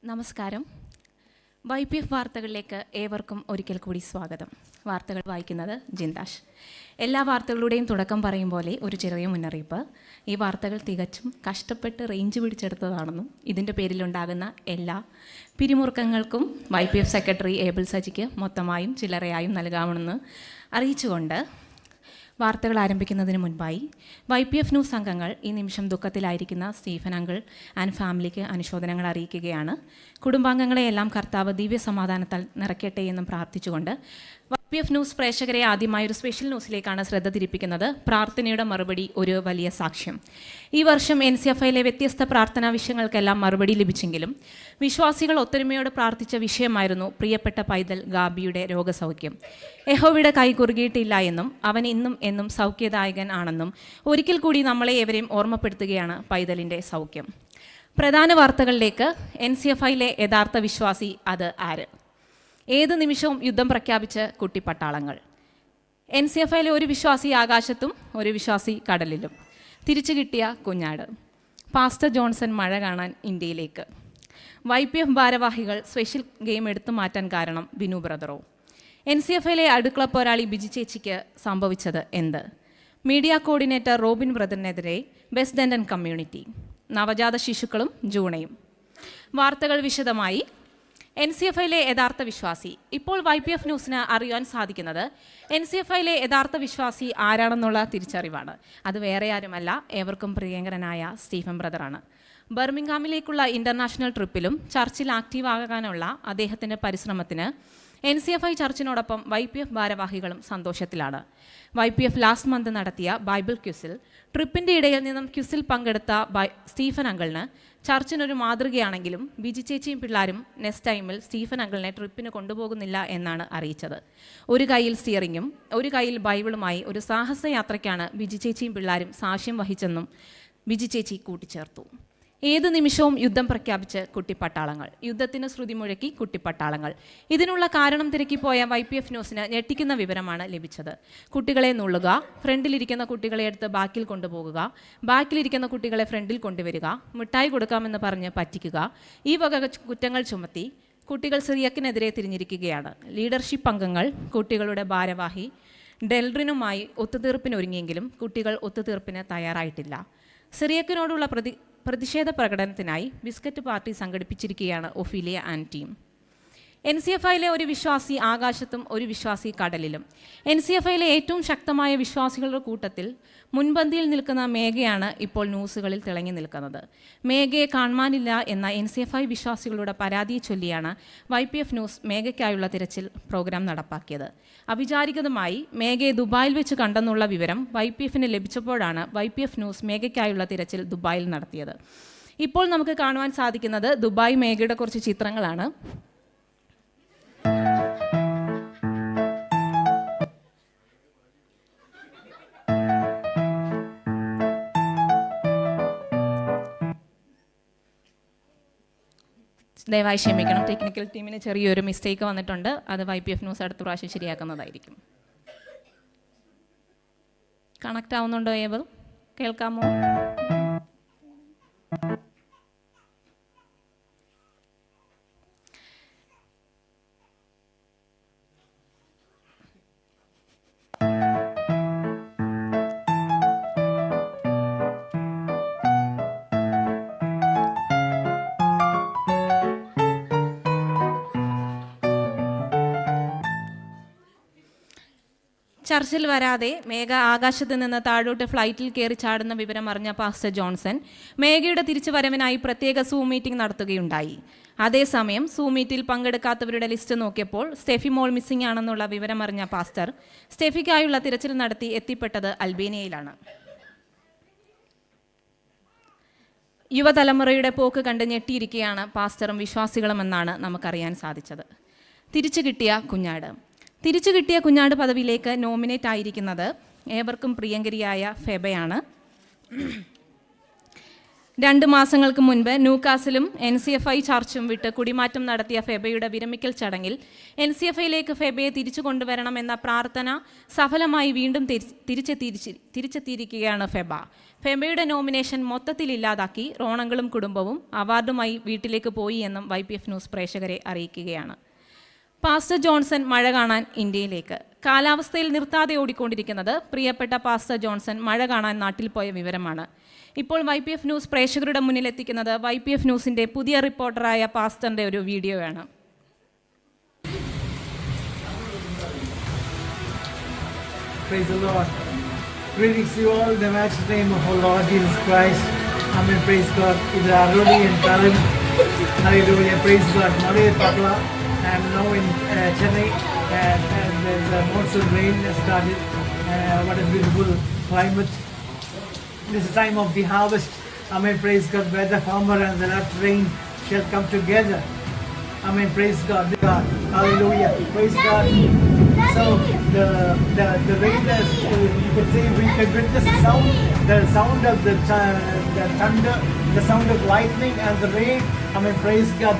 നമസ്കാരം. YPF വാർത്തകളിലേക്ക് ഏവർക്കും ഒരിക്കൽ കൂടി സ്വാഗതം. വാർത്തകൾ വായിക്കുന്നത് ജിന്ദാഷ്. എല്ലാ വാർത്തകളുടെയും തുടക്കം പറയും പോലെ ഒരു ചെറിയ മുന്നറിയിപ്പ്. ഈ വാർത്തകൾ തികച്ചും കഷ്ടപ്പെട്ട് റേഞ്ച് പിടിച്ചെടുത്തതാണെന്നും ഇതിൻ്റെ പേരിലുണ്ടാകുന്ന എല്ലാ പിരിമുറുക്കങ്ങൾക്കും YPF സെക്രട്ടറി ഏബിൾ സജിക്ക് മൊത്തമായും ചില്ലറയായും നൽകാമെന്ന് അറിയിച്ചുകൊണ്ട് വാർത്തകൾ ആരംഭിക്കുന്നതിന് മുൻപായി YPF ന്യൂസ് അംഗങ്ങൾ ഈ നിമിഷം ദുഃഖത്തിലായിരിക്കുന്ന സ്റ്റീഫൻ അങ്കിൾ ആൻഡ് ഫാമിലിക്ക് അനുശോചനങ്ങൾ അറിയിക്കുകയാണ്. കുടുംബാംഗങ്ങളെയെല്ലാം കർത്താവ് ദിവ്യ സമാധാനത്താൽ നിറയ്ക്കട്ടെ എന്നും പ്രാർത്ഥിച്ചുകൊണ്ട് YPF ന്യൂസ് പ്രേക്ഷകരെ ആദ്യമായി ഒരു സ്പെഷ്യൽ ന്യൂസിലേക്കാണ് ശ്രദ്ധ തിരിപ്പിക്കുന്നത്. പ്രാർത്ഥനയുടെ മറുപടി ഒരു വലിയ സാക്ഷ്യം. ഈ വർഷം NCFIലെ വ്യത്യസ്ത പ്രാർത്ഥനാ വിഷയങ്ങൾക്കെല്ലാം മറുപടി ലഭിച്ചെങ്കിലും വിശ്വാസികൾ ഒത്തൊരുമയോട് പ്രാർത്ഥിച്ച വിഷയമായിരുന്നു പ്രിയപ്പെട്ട പൈതൽ ഗാബിയുടെ രോഗസൗഖ്യം. യഹോവയുടെ കൈ കുറുകിയിട്ടില്ല എന്നും അവൻ ഇന്നും എന്നും സൗഖ്യദായകൻ ആണെന്നും ഒരിക്കൽ കൂടി നമ്മളെ ഏവരെയും ഓർമ്മപ്പെടുത്തുകയാണ് പൈതലിൻ്റെ സൗഖ്യം. പ്രധാന വാർത്തകളിലേക്ക്. NCFIലെ യഥാർത്ഥ വിശ്വാസി അത് ആര്? ഏത് നിമിഷവും യുദ്ധം പ്രഖ്യാപിച്ച് കുട്ടിപ്പട്ടാളങ്ങൾ. NCFIലെ ഒരു വിശ്വാസി ആകാശത്തും ഒരു വിശ്വാസി കടലിലും. തിരിച്ചു കിട്ടിയ കുഞ്ഞാട്. പാസ്റ്റർ ജോൺസൺ മഴ കാണാൻ ഇന്ത്യയിലേക്ക്. YPF ഭാരവാഹികൾ സ്പെഷ്യൽ ഗെയിം എടുത്തു മാറ്റാൻ കാരണം ബിനു ബ്രദറോ? NCFIലെ അടുക്കള പോരാളി ബിജി ചേച്ചിക്ക് സംഭവിച്ചത് എന്ത്? മീഡിയ കോർഡിനേറ്റർ റോബിൻ ബ്രദറിനെതിരെ ബെസ്റ്റ് ഡെൻഡൻ കമ്മ്യൂണിറ്റി. നവജാത ശിശുക്കളും ജൂണയും. വാർത്തകൾ വിശദമായി. NCFIലെ യഥാർത്ഥ വിശ്വാസി. ഇപ്പോൾ YPF ന്യൂസിന് അറിയാൻ സാധിക്കുന്നത് NCFIലെ യഥാർത്ഥ വിശ്വാസി ആരാണെന്നുള്ള തിരിച്ചറിവാണ്. അത് വേറെ ആരുമല്ല, ഏവർക്കും പ്രിയങ്കരനായ സ്റ്റീഫൻ ബ്രദറാണ്. ബർമിംഗ്ഹാമിലേക്കുള്ള ഇൻ്റർനാഷണൽ ട്രിപ്പിലും ചർച്ചിൽ ആക്റ്റീവ് ആകാനുള്ള അദ്ദേഹത്തിൻ്റെ പരിശ്രമത്തിന് NCFI ചർച്ചിനോടൊപ്പം YPF ഭാരവാഹികളും സന്തോഷത്തിലാണ്. YPF ലാസ്റ്റ് മന്ത് നടത്തിയ ബൈബിൾ ക്വിസിൽ ട്രിപ്പിൻ്റെ ഇടയിൽ നിന്നും ക്വിസിൽ പങ്കെടുത്ത സ്റ്റീഫൻ അങ്കിളിന് ചർച്ചിനൊരു മാതൃകയാണെങ്കിലും ബിജി ചേച്ചിയും പിള്ളാരും നെക്സ്റ്റ് ടൈമിൽ സ്റ്റീഫൻ അങ്കിളിനെ ട്രിപ്പിന് കൊണ്ടുപോകുന്നില്ല എന്നാണ് അറിയിച്ചത്. ഒരു കൈയിൽ സ്റ്റിയറിങ്ങും ഒരു കൈയിൽ ബൈബിളുമായി ഒരു സാഹസയാത്രയ്ക്കാണ് ബിജി ചേച്ചിയും പിള്ളാരും സാക്ഷ്യം വഹിച്ചെന്നും ബിജി ചേച്ചി കൂട്ടിച്ചേർത്തു. ഏത് നിമിഷവും യുദ്ധം പ്രഖ്യാപിച്ച് കുട്ടിപ്പട്ടാളങ്ങൾ. യുദ്ധത്തിന് ശ്രുതി മുഴക്കി കുട്ടിപ്പട്ടാളങ്ങൾ. ഇതിനുള്ള കാരണം തിരക്കിപ്പോയ YPF ന്യൂസിന് ഞെട്ടിക്കുന്ന വിവരമാണ് ലഭിച്ചത്. കുട്ടികളെ നുള്ളുക, ഫ്രണ്ടിലിരിക്കുന്ന കുട്ടികളെ എടുത്ത് ബാക്കിൽ കൊണ്ടുപോകുക, ബാക്കിലിരിക്കുന്ന കുട്ടികളെ ഫ്രണ്ടിൽ കൊണ്ടുവരിക, മിഠായി കൊടുക്കാമെന്ന് പറഞ്ഞ് പറ്റിക്കുക, ഈ വക കുറ്റങ്ങൾ ചുമത്തി കുട്ടികൾ സിറിയക്കിനെതിരെ തിരിഞ്ഞിരിക്കുകയാണ്. ലീഡർഷിപ്പ് അംഗങ്ങൾ കുട്ടികളുടെ ഭാരവാഹി ഡെൽറിനുമായി ഒത്തുതീർപ്പിനൊരുങ്ങിയെങ്കിലും കുട്ടികൾ ഒത്തുതീർപ്പിന് തയ്യാറായിട്ടില്ല. സിറിയക്കിനോടുള്ള പ്രതിഷേധ പ്രകടനത്തിനായി ബിസ്ക്കറ്റ് പാർട്ടി സംഘടിപ്പിച്ചിരിക്കുകയാണ് ഒഫീലിയ ആൻഡ് ടീം. NCFIലെ ഒരു വിശ്വാസി ആകാശത്തും ഒരു വിശ്വാസി കടലിലും. NCFIലെ ഏറ്റവും ശക്തമായ വിശ്വാസികളുടെ കൂട്ടത്തിൽ മുൻപന്തിയിൽ നിൽക്കുന്ന മേഘയാണ് ഇപ്പോൾ ന്യൂസുകളിൽ തിളങ്ങി നിൽക്കുന്നത്. മേഘയെ കാണാനില്ല എന്ന NCFI വിശ്വാസികളുടെ പരാതിയെ ചൊല്ലിയാണ് YPF ന്യൂസ് മേഘയ്ക്കായുള്ള തിരച്ചിൽ പ്രോഗ്രാം നടപ്പാക്കിയത്. അവിചാരിതമായി മേഘയെ ദുബായിൽ വെച്ച് കണ്ടെന്നുള്ള വിവരം YPFന് ലഭിച്ചപ്പോഴാണ് YPF ന്യൂസ് മേഘയ്ക്കായുള്ള തിരച്ചിൽ ദുബായിൽ നടത്തിയത്. ഇപ്പോൾ നമുക്ക് കാണുവാൻ സാധിക്കുന്നത് ദുബായ് മേഘയുടെ കുറച്ച് ചിത്രങ്ങളാണ്. ദയവായി ക്ഷമിക്കണം, ടെക്നിക്കൽ ടീമിന് ചെറിയൊരു മിസ്റ്റേക്ക് വന്നിട്ടുണ്ട്. അത് YPF ന്യൂസ് അടുത്ത പ്രാവശ്യം ശരിയാക്കുന്നതായിരിക്കും. കണക്റ്റ് ആവുന്നുണ്ടോ? ഏവർ കേൾക്കാമോ? ചർച്ചിൽ വരാതെ മേഘ ആകാശത്ത് നിന്ന് താഴോട്ട് ഫ്ലൈറ്റിൽ കയറി ചാടുന്ന വിവരം അറിഞ്ഞ പാസ്റ്റർ ജോൺസൺ മേഘയുടെ തിരിച്ചു വരവിനായി പ്രത്യേക സൂം മീറ്റിംഗ് നടത്തുകയുണ്ടായി. അതേസമയം സൂം മീറ്റിൽ പങ്കെടുക്കാത്തവരുടെ ലിസ്റ്റ് നോക്കിയപ്പോൾ സ്റ്റെഫി മോൾ മിസ്സിംഗ് ആണെന്നുള്ള വിവരം അറിഞ്ഞ പാസ്റ്റർ സ്റ്റെഫിക്കായുള്ള തിരച്ചിൽ നടത്തി എത്തിപ്പെട്ടത് അൽബേനിയയിലാണ്. യുവതലമുറയുടെ പോക്ക് കണ്ട് ഞെട്ടിയിരിക്കുകയാണ് പാസ്റ്ററും വിശ്വാസികളും എന്നാണ് നമുക്കറിയാൻ സാധിച്ചത്. തിരിച്ചു കിട്ടിയ കുഞ്ഞാട്. തിരിച്ചു കിട്ടിയ കുഞ്ഞാട് പദവിയിലേക്ക് നോമിനേറ്റ് ആയിരിക്കുന്നത് ഏവർക്കും പ്രിയങ്കരിയായ ഫെബയാണ്. 2 മാസങ്ങൾക്ക് മുൻപ് ന്യൂകാസിലും NCFI ചർച്ചും വിട്ട് കുടിമാറ്റം നടത്തിയ ഫെബയുടെ വിരമിക്കൽ ചടങ്ങിൽ NCFIയിലേക്ക് ഫെബയെ തിരിച്ചു കൊണ്ടുവരണമെന്ന പ്രാർത്ഥന സഫലമായി വീണ്ടും തിരിച്ചെത്തിയിരിക്കുകയാണ് ഫെബ. ഫെബയുടെ നോമിനേഷൻ മൊത്തത്തിൽ ഇല്ലാതാക്കി റോണങ്ങളും കുടുംബവും അവാർഡുമായി വീട്ടിലേക്ക് പോയി എന്നും YPF ന്യൂസ് പ്രേക്ഷകരെ അറിയിക്കുകയാണ്. പാസ്റ്റർ ജോൺസൺ മഴ കാണാൻ ഇന്ത്യയിലേക്ക്. കാലാവസ്ഥയിൽ നിർത്താതെ ഓടിക്കൊണ്ടിരിക്കുന്നത് പ്രിയപ്പെട്ട പാസ്റ്റർ ജോൺസൺ മഴ കാണാൻ നാട്ടിൽ പോയ വിവരമാണ്. ഇപ്പോൾ YPF ന്യൂസ് പ്രേക്ഷകരുടെ മുന്നിൽ എത്തിക്കുന്നത് YPF ന്യൂസിൻ്റെ പുതിയ റിപ്പോർട്ടറായ പാസ്റ്ററിൻ്റെ ഒരു വീഡിയോയാണ്. Praise the Lord. Greetings to you all in the matchless name of our Lord Jesus Christ. Amen. Praise God. This is Aruli and Karan. Hallelujah. Praise God. Maria Pakla. I am now in Chennai and there's a monsoon rain has started. What a beautiful climate. This is time of the harvest. Amen. Praise God. Where the farmer and the left rain shall come together. Amen. Praise God. Hallelujah. Praise God. So the rain is, you could say, we can witness the sound of the thunder, the sound of lightning and the rain. Amen. Praise God.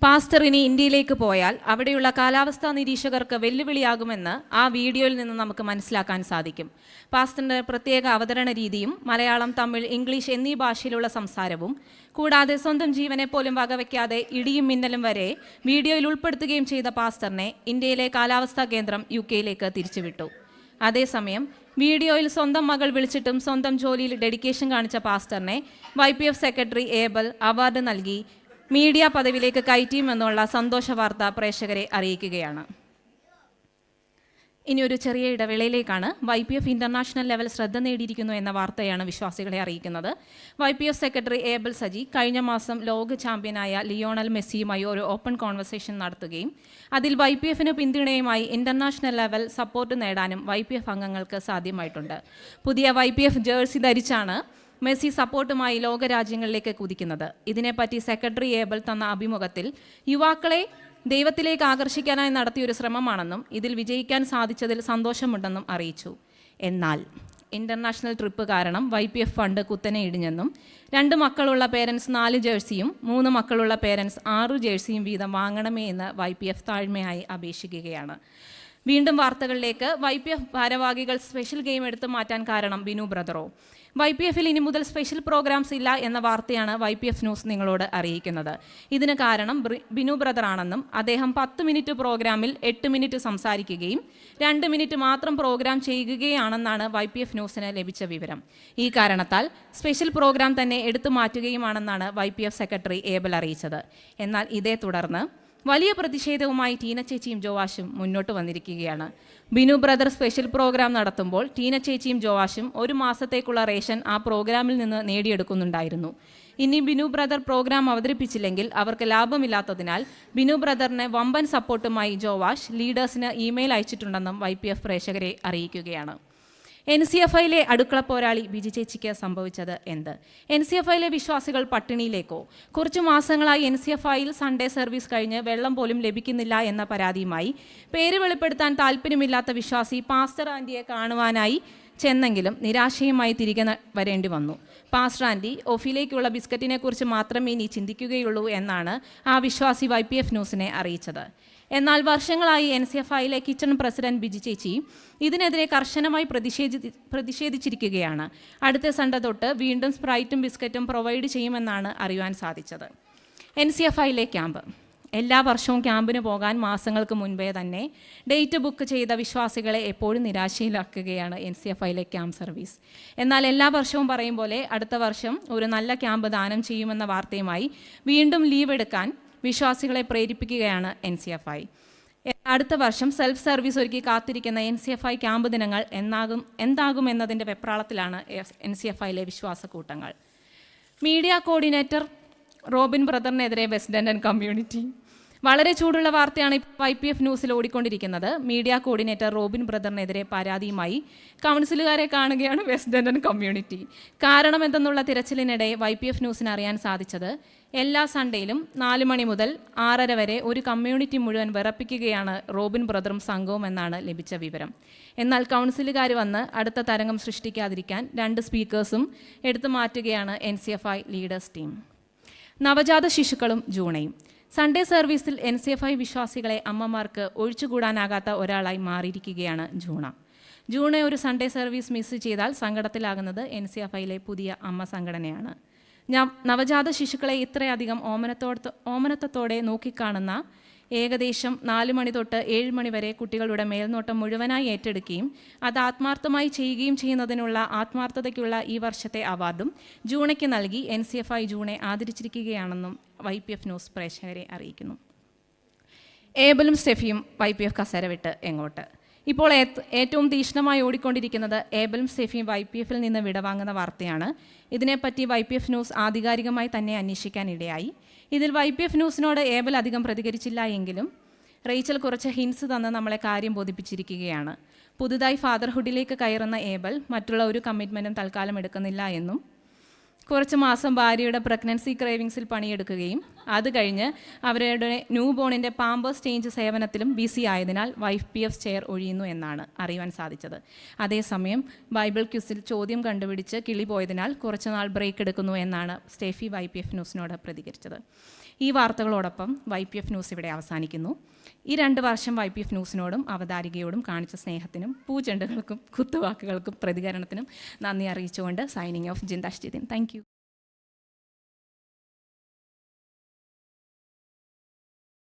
Pastor ഇനി ഇന്ത്യയിലേക്ക് പോയാൽ അവിടെയുള്ള കാലാവസ്ഥാ നിരീക്ഷകർക്ക് വെല്ലുവിളിയാകുമെന്ന് ആ വീഡിയോയിൽ നിന്ന് നമുക്ക് മനസ്സിലാക്കാൻ സാധിക്കും. പാസ്റ്ററിൻ്റെ പ്രത്യേക അവതരണ രീതിയും മലയാളം, തമിഴ്, ഇംഗ്ലീഷ് എന്നീ ഭാഷയിലുള്ള സംസാരവും കൂടാതെ സ്വന്തം ജീവനെ പോലും വകവയ്ക്കാതെ ഇടിയും മിന്നലും വരെ വീഡിയോയിൽ ഉൾപ്പെടുത്തുകയും ചെയ്ത പാസ്റ്ററിനെ ഇന്ത്യയിലെ കാലാവസ്ഥാ കേന്ദ്രം UK തിരിച്ചുവിട്ടു. അതേസമയം വീഡിയോയിൽ സ്വന്തം മകൾ വിളിച്ചിട്ടും സ്വന്തം ജോലിയിൽ ഡെഡിക്കേഷൻ കാണിച്ച പാസ്റ്ററിനെ YPF സെക്രട്ടറി ഏബൽ അവാർഡ് നൽകി മീഡിയ പദവിയിലേക്ക് കയറ്റിയുമെന്നുള്ള സന്തോഷ വാർത്ത പ്രേക്ഷകരെ അറിയിക്കുകയാണ്. ഇനി ഒരു ചെറിയ ഇടവേളയിലേക്കാണ്. YPF ഇൻ്റർനാഷണൽ ലെവൽ ശ്രദ്ധ നേടിയിരിക്കുന്നു എന്ന വാർത്തയാണ് വിശ്വാസികളെ അറിയിക്കുന്നത്. YPF സെക്രട്ടറി ഏബൽ സജി കഴിഞ്ഞ മാസം ലോക ചാമ്പ്യനായ ലിയോണൽ മെസ്സിയുമായി ഒരു ഓപ്പൺ കോൺവെർസേഷൻ നടത്തുകയും അതിൽ YPFന് പിന്തുണയുമായി ഇൻ്റർനാഷണൽ ലെവൽ സപ്പോർട്ട് നേടാനും YPF അംഗങ്ങൾക്ക് സാധ്യമായിട്ടുണ്ട്. പുതിയ YPF ജേഴ്സി ധരിച്ചാണ് മെസ്സി സപ്പോർട്ടുമായി ലോകരാജ്യങ്ങളിലേക്ക് കുതിക്കുന്നത്. ഇതിനെപ്പറ്റി സെക്രട്ടറി ഏബൽ തന്ന അഭിമുഖത്തിൽ യുവാക്കളെ ദൈവത്തിലേക്ക് ആകർഷിക്കാനായി നടത്തിയൊരു ശ്രമമാണെന്നും ഇതിൽ വിജയിക്കാൻ സാധിച്ചതിൽ സന്തോഷമുണ്ടെന്നും അറിയിച്ചു. എന്നാൽ ഇൻ്റർനാഷണൽ ട്രിപ്പ് കാരണം YPF ഫണ്ട് കുത്തനെ ഇടിഞ്ഞെന്നും 2 മക്കളുള്ള പേരൻസ് 4 ജേഴ്സിയും 3 മക്കളുള്ള പേരൻസ് 6 ജേഴ്സിയും വീതം വാങ്ങണമേ എന്ന് YPF താഴ്മയായി അപേക്ഷിക്കുകയാണ്. വീണ്ടും വാർത്തകളിലേക്ക്. YPF ഭാരവാഹികൾ സ്പെഷ്യൽ ഗെയിം എടുത്തു മാറ്റാൻ കാരണം ബിനു ബ്രദറോ? YPFൽ ഇനി മുതൽ സ്പെഷ്യൽ പ്രോഗ്രാംസ് ഇല്ല എന്ന വാർത്തയാണ് YPF ന്യൂസ് നിങ്ങളോട് അറിയിക്കുന്നത്. ഇതിന് കാരണം ബിനു ബ്രദറാണെന്നും അദ്ദേഹം 10 മിനിറ്റ് പ്രോഗ്രാമിൽ 8 മിനിറ്റ് സംസാരിക്കുകയും 2 മിനിറ്റ് മാത്രം പ്രോഗ്രാം ചെയ്യുകയാണെന്നാണ് YPF ന്യൂസിന് ലഭിച്ച വിവരം. ഈ കാരണത്താൽ സ്പെഷ്യൽ പ്രോഗ്രാം തന്നെ എടുത്തു മാറ്റുകയുമാണെന്നാണ് YPF സെക്രട്ടറി ഏബൽ അറിയിച്ചത്. എന്നാൽ ഇതേ തുടർന്ന് വലിയ പ്രതിഷേധവുമായി ടീന ചേച്ചിയും ജോവാഷും മുന്നോട്ട് വന്നിരിക്കുകയാണ്. ബിനു ബ്രദർ സ്പെഷ്യൽ പ്രോഗ്രാം നടത്തുമ്പോൾ ടീന ചേച്ചിയും ജോവാഷും 1 മാസത്തേക്കുള്ള റേഷൻ ആ പ്രോഗ്രാമിൽ നിന്ന് നേടിയെടുക്കുന്നുണ്ടായിരുന്നു. ഇനി ബിനു ബ്രദർ പ്രോഗ്രാം അവതരിപ്പിച്ചില്ലെങ്കിൽ അവർക്ക് ലാഭമില്ലാത്തതിനാൽ ബിനു ബ്രദറിന് വമ്പൻ സപ്പോർട്ടുമായി ജോവാഷ് ലീഡേഴ്സിന് ഇമെയിൽ അയച്ചിട്ടുണ്ടെന്നും YPF പ്രേക്ഷകരെ അറിയിക്കുകയാണ്. NCFIയിലെ അടുക്കള പോരാളി ബിജി ചേച്ചിക്ക് സംഭവിച്ചത് എന്ത്? NCFIയിലെ വിശ്വാസികൾ പട്ടിണിയിലേക്കോ? കുറച്ചു മാസങ്ങളായി NCFIയിൽ സൺഡേ സർവീസ് കഴിഞ്ഞ് വെള്ളം പോലും ലഭിക്കുന്നില്ല എന്ന പരാതിയുമായി പേര് വെളിപ്പെടുത്താൻ താല്പര്യമില്ലാത്ത വിശ്വാസി പാസ്റ്റർ ആൻറ്റിയെ കാണുവാനായി ചെന്നെങ്കിലും നിരാശയുമായി തിരികെ വരേണ്ടി വന്നു. പാസ്റ്റർ ആൻറ്റി ഓഫിലേക്കുള്ള ബിസ്ക്കറ്റിനെ കുറിച്ച് മാത്രമേ ഇനി ചിന്തിക്കുകയുള്ളൂ എന്നാണ് ആ വിശ്വാസി YPF ന്യൂസിനെ അറിയിച്ചത്. എന്നാൽ വർഷങ്ങളായി NCFIയിലെ കിച്ചൺ പ്രസിഡന്റ് ബിജി ചേച്ചി ഇതിനെതിരെ കർശനമായി പ്രതിഷേധിച്ചിരിക്കുകയാണ്. അടുത്ത സൺഡേ തൊട്ട് വീണ്ടും സ്പ്രൈറ്റും ബിസ്ക്കറ്റും പ്രൊവൈഡ് ചെയ്യുമെന്നാണ് അറിയുവാൻ സാധിച്ചത്. NCFIയിലെ ക്യാമ്പ്. എല്ലാ വർഷവും ക്യാമ്പിന് പോകാൻ മാസങ്ങൾക്ക് മുൻപേ തന്നെ ഡേറ്റ് ബുക്ക് ചെയ്ത വിശ്വാസികളെ എപ്പോഴും നിരാശയിലാക്കുകയാണ് NCFIയിലെ ക്യാമ്പ് സർവീസ്. എന്നാൽ എല്ലാ വർഷവും പറയും പോലെ അടുത്ത വർഷം ഒരു നല്ല ക്യാമ്പ് ദാനം ചെയ്യുമെന്ന വാർത്തയുമായി വീണ്ടും ലീവ് എടുക്കാൻ വിശ്വാസികളെ പ്രേരിപ്പിക്കുകയാണ് NCFI. അടുത്ത വർഷം സെൽഫ് സർവീസ് ഒരുക്കി കാത്തിരിക്കുന്ന NCFI ക്യാമ്പ് ദിനങ്ങൾ എന്താകുമെന്നതിൻ്റെ വെപ്രാളത്തിലാണ് NCFIയിലെ വിശ്വാസക്കൂട്ടങ്ങൾ. മീഡിയ കോർഡിനേറ്റർ റോബിൻ ബ്രദറിനെതിരെ വെസ്റ്റ് ഡണ്ടൻ കമ്മ്യൂണിറ്റി. വളരെ ചൂടുള്ള വാർത്തയാണ് ഇപ്പോൾ YPF ന്യൂസിൽ ഓടിക്കൊണ്ടിരിക്കുന്നത്. മീഡിയ കോർഡിനേറ്റർ റോബിൻ ബ്രദറിനെതിരെ പരാതിയുമായി കൗൺസിലുകാരെ കാണുകയാണ് വെസ്റ്റ് ഡണ്ടൻ കമ്മ്യൂണിറ്റി. കാരണം എന്തെന്നുള്ള തിരച്ചിലിനിടെ YPF ന്യൂസിന് അറിയാൻ സാധിച്ചത് എല്ലാ സൺഡേയിലും 4 മണി മുതൽ 6:30 വരെ ഒരു കമ്മ്യൂണിറ്റി മുഴുവൻ വിറപ്പിക്കുകയാണ് റോബിൻ ബ്രദറും സംഘവും എന്നാണ് ലഭിച്ച വിവരം. എന്നാൽ കൗൺസിലുകാർ വന്ന് അടുത്ത തരംഗം സൃഷ്ടിക്കാതിരിക്കാൻ 2 സ്പീക്കേഴ്സും എടുത്തു മാറ്റുകയാണ് NCFI ലീഡേഴ്സ് ടീം. നവജാത ശിശുക്കളും ജൂണയും. സൺഡേ സർവീസിൽ NCFI വിശ്വാസികളെ അമ്മമാർക്ക് ഒഴിച്ചുകൂടാനാകാത്ത ഒരാളായി മാറിയിരിക്കുകയാണ് ജൂണ. ജൂണ ഒരു സൺഡേ സർവീസ് മിസ് ചെയ്താൽ സങ്കടത്തിലാകുന്നത് NCFIയിലെ പുതിയ അമ്മ സംഘടനയാണ്. നവജാത ശിശുക്കളെ ഇത്രയധികം ഓമനത്വത്തോടെ നോക്കിക്കാണുന്ന ഏകദേശം 4 മണി തൊട്ട് 7 മണി വരെ കുട്ടികളുടെ മേൽനോട്ടം മുഴുവനായി ഏറ്റെടുക്കുകയും അത് ആത്മാർത്ഥമായി ചെയ്യുകയും ചെയ്യുന്നതിനുള്ള ആത്മാർത്ഥതയ്ക്കുള്ള ഈ വർഷത്തെ അവാർഡും ജൂണയ്ക്ക് നൽകി NCFI ജൂണെ ആദരിച്ചിരിക്കുകയാണെന്നും YPF ന്യൂസ് പ്രേക്ഷകരെ അറിയിക്കുന്നു. ഏബലും സ്റ്റെഫിയും YPF കസേര വിട്ട് എങ്ങോട്ട്? ഇപ്പോൾ ഏറ്റവും തീക്ഷ്ണമായി ഓടിക്കൊണ്ടിരിക്കുന്നത് ഏബലും സ്റ്റെഫിയും YPFൽ നിന്ന് വിടവാങ്ങുന്ന വാർത്തയാണ്. ഇതിനെപ്പറ്റി YPF ന്യൂസ് ആധികാരികമായി തന്നെ അന്വേഷിക്കാനിടയായി. ഇതിൽ YPF ന്യൂസിനോട് ഏബൽ അധികം പ്രതികരിച്ചില്ല എങ്കിലും റേച്ചൽ കുറച്ച് ഹിൻസ് തന്ന് നമ്മളെ കാര്യം ബോധിപ്പിച്ചിരിക്കുകയാണ്. പുതുതായി ഫാദർഹുഡിലേക്ക് കയറുന്ന ഏബൽ മറ്റുള്ള ഒരു കമ്മിറ്റ്മെൻറ്റും തൽക്കാലം എടുക്കുന്നില്ല എന്നും കുറച്ച് മാസം ഭാര്യയുടെ പ്രഗ്നൻസി ക്രേവിങ്സിൽ പണിയെടുക്കുകയും അത് കഴിഞ്ഞ് അവരുടെ ന്യൂ ബോണിൻ്റെ പാമ്പേഴ്സ് ചേഞ്ച് സേവനത്തിലും ബിസി ആയതിനാൽ YPF ചെയർ ഒഴിയുന്നു എന്നാണ് അറിയുവാൻ സാധിച്ചത്. അതേസമയം ബൈബിൾ ക്വിസിൽ ചോദ്യം കണ്ടുപിടിച്ച് കിളി പോയതിനാൽ കുറച്ചുനാൾ ബ്രേക്ക് എടുക്കുന്നു എന്നാണ് സ്റ്റെഫി YPF ന്യൂസിനോട് പ്രതികരിച്ചത്. ഈ വാർത്തകളോടൊപ്പം YPF ന്യൂസ് ഇവിടെ അവസാനിക്കുന്നു. ഈ 2 വർഷം YPF ന്യൂസിനോടും അവതാരികയോടും കാണിച്ച സ്നേഹത്തിനും പൂച്ചെണ്ടുകൾക്കും കുത്തുവാക്കുകൾക്കും പ്രതികരണത്തിനും നന്ദി അറിയിച്ചുകൊണ്ട് signing off Jindash Jithin. Thank U.